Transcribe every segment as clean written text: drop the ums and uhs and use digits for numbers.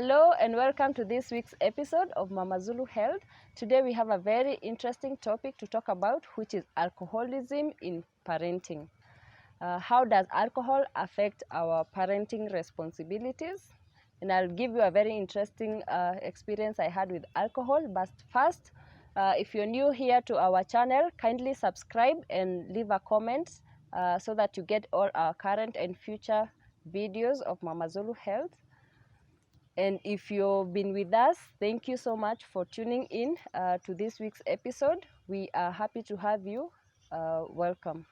Hello and welcome to this week's episode of Mama Zulu Health. Today we have a very interesting topic to talk about, which is alcoholism in parenting. How does alcohol affect our parenting responsibilities? And I'll give you a very interesting experience I had with alcohol. But first, if you're new here to our channel, kindly subscribe and leave a comment so that you get all our current and future videos of Mama Zulu Health. And if you've been with us, thank you so much for tuning in to this week's episode. We are happy to have you. Welcome.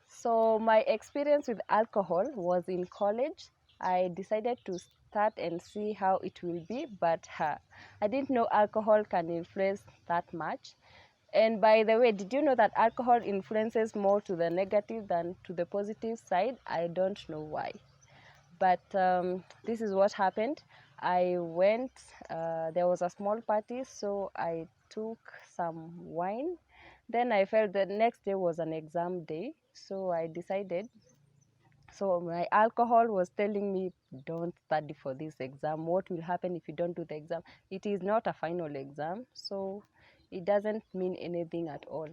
So my experience with alcohol was in college. I decided to start and see how it will be, but I didn't know alcohol can influence that much. And by the way, did you know that alcohol influences more to the negative than to the positive side? I don't know why. But this is what happened. I went, there was a small party, so I took some wine. Then I felt the next day was an exam day, so I decided. So my alcohol was telling me, don't study for this exam. What will happen if you don't do the exam? It is not a final exam, so it doesn't mean anything at all.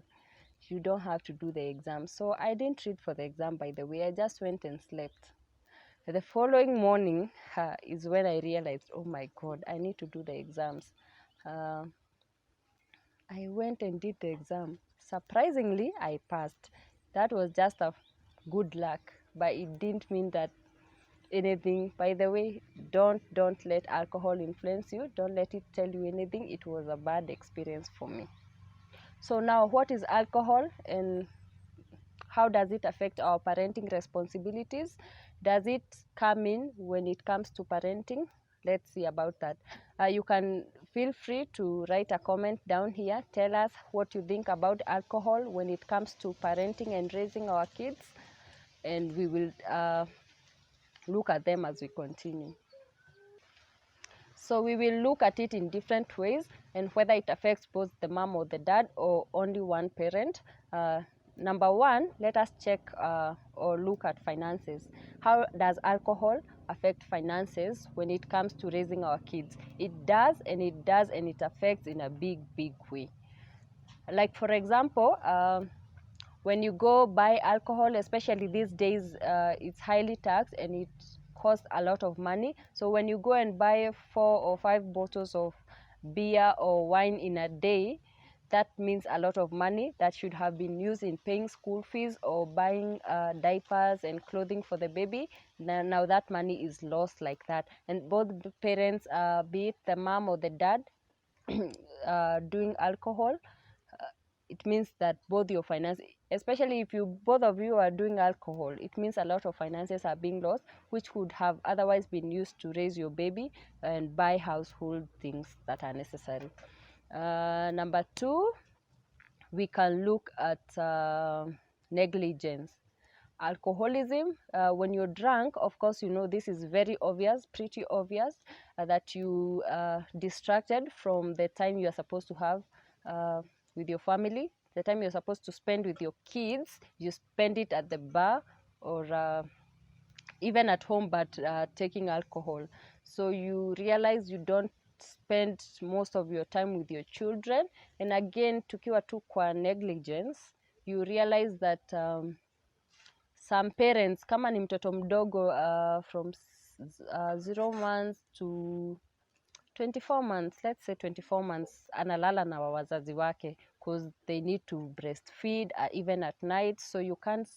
You don't have to do the exam. So I didn't read for the exam, by the way. I just went and slept. The following morning is when I realized, oh my God, I need to do the exams. I went and did the exam. Surprisingly, I passed. That was just a good luck, but it didn't mean that anything. By the way, don't let alcohol influence you. Don't let it tell you anything. It was a bad experience for me. So now, what is alcohol and how does it affect our parenting responsibilities? Does it come in when it comes to parenting? Let's see about that. You can feel free to write a comment down here. Tell us what you think about alcohol when it comes to parenting and raising our kids. And we will look at them as we continue. So we will look at it in different ways and whether it affects both the mom or the dad or only one parent. Number one, let us check or look at finances. How does alcohol affect finances when it comes to raising our kids? It does, and it affects in a big way. Like for example, when you go buy alcohol, especially these days, it's highly taxed and it costs a lot of money. So when you go and buy 4 or 5 bottles of beer or wine in a day, that means a lot of money that should have been used in paying school fees or buying diapers and clothing for the baby. Now that money is lost like that. And both the parents, be it the mom or the dad, doing alcohol, it means that both your finances, especially if both of you are doing alcohol, it means a lot of finances are being lost, which would have otherwise been used to raise your baby and buy household things that are necessary. Number two, we can look at negligence. Alcoholism, when you're drunk, of course, you know this is very obvious, pretty obvious, that you distracted from the time you are supposed to have with your family, the time you're supposed to spend with your kids. You spend it at the bar or even at home, but taking alcohol. So you realize you don't spend most of your time with your children. And again, tukiwa tu kwa negligence, you realize that some parents, kama ni mtoto mdogo from 0 months to 24 months, let's say 24 months, analala na wazazi wake because they need to breastfeed even at night, so you can't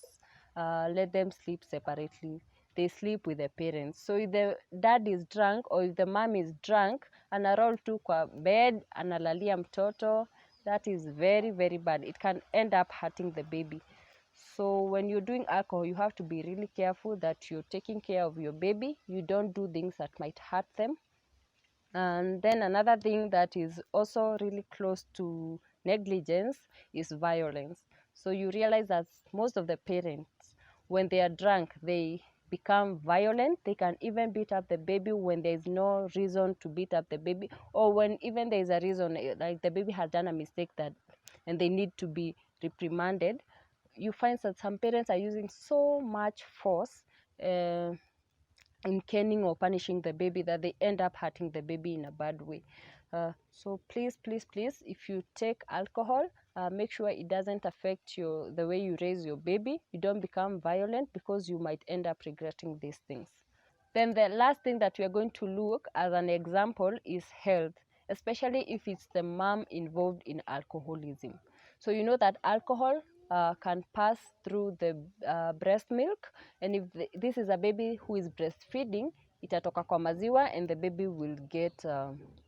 let them sleep separately. They sleep with the parents. So if the dad is drunk or if the mom is drunk, anaroll tu kwa bed, analalia mtoto, that is very bad. It can end up hurting the baby. So when you're doing alcohol, you have to be really careful that you're taking care of your baby. You don't do things that might hurt them. And then another thing that is also really close to negligence is violence. So you realize that most of the parents, when they are drunk, they become violent. They can even beat up the baby when there is no reason to beat up the baby, or when even there is a reason, like the baby has done a mistake and they need to be reprimanded. you find that some parents are using so much force in caning or punishing the baby that they end up hurting the baby in a bad way. So please, please, please, if you take alcohol, make sure it doesn't affect the way you raise your baby. You don't become violent, because you might end up regretting these things. Then the last thing that we are going to look as an example is health, especially if it's the mom involved in alcoholism. So you know that alcohol can pass through the breast milk, and if this is a baby who is breastfeeding, itatoka kwa maziwa and the baby will get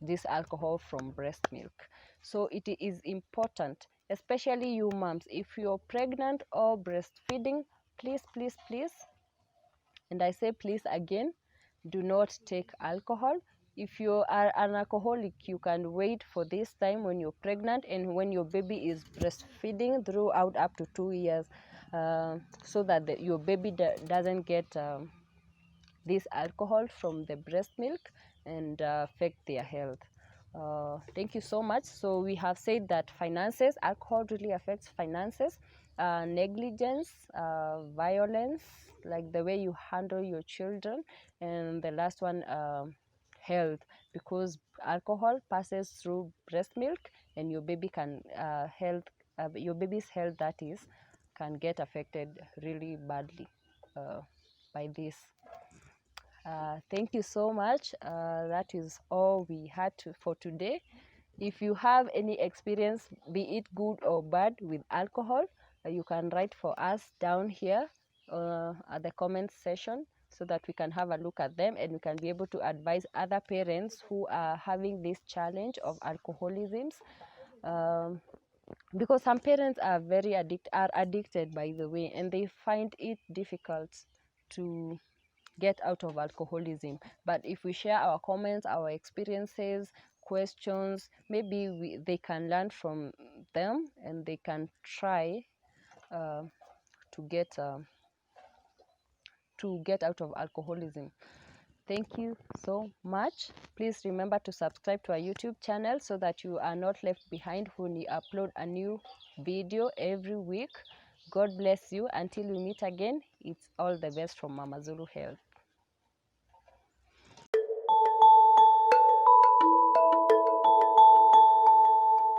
this alcohol from breast milk. So it is important, especially you moms, if you're pregnant or breastfeeding, please, please, please, and I say please again, do not take alcohol. If you are an alcoholic, you can wait for this time when you're pregnant and when your baby is breastfeeding throughout up to 2 years, so that your baby doesn't get this alcohol from the breast milk and affect their health. Thank you so much. So we have said that finances, alcohol really affects finances, negligence, violence, like the way you handle your children, and the last one, health, because alcohol passes through breast milk and your baby can your baby's health, that is, can get affected really badly by this. Thank you so much. That is all we had for today. If you have any experience, be it good or bad, with alcohol, you can write for us down here at the comment section, so that we can have a look at them and we can be able to advise other parents who are having this challenge of alcoholism. Because some parents are addicted, by the way, and they find it difficult to get out of alcoholism. But if we share our comments, our experiences, questions, maybe they can learn from them and they can try uh, to get out of alcoholism. Thank you so much. Please remember to subscribe to our YouTube channel so that you are not left behind when we upload a new video every week. God bless you. Until we meet again, it's all the best from Mama Zulu Health.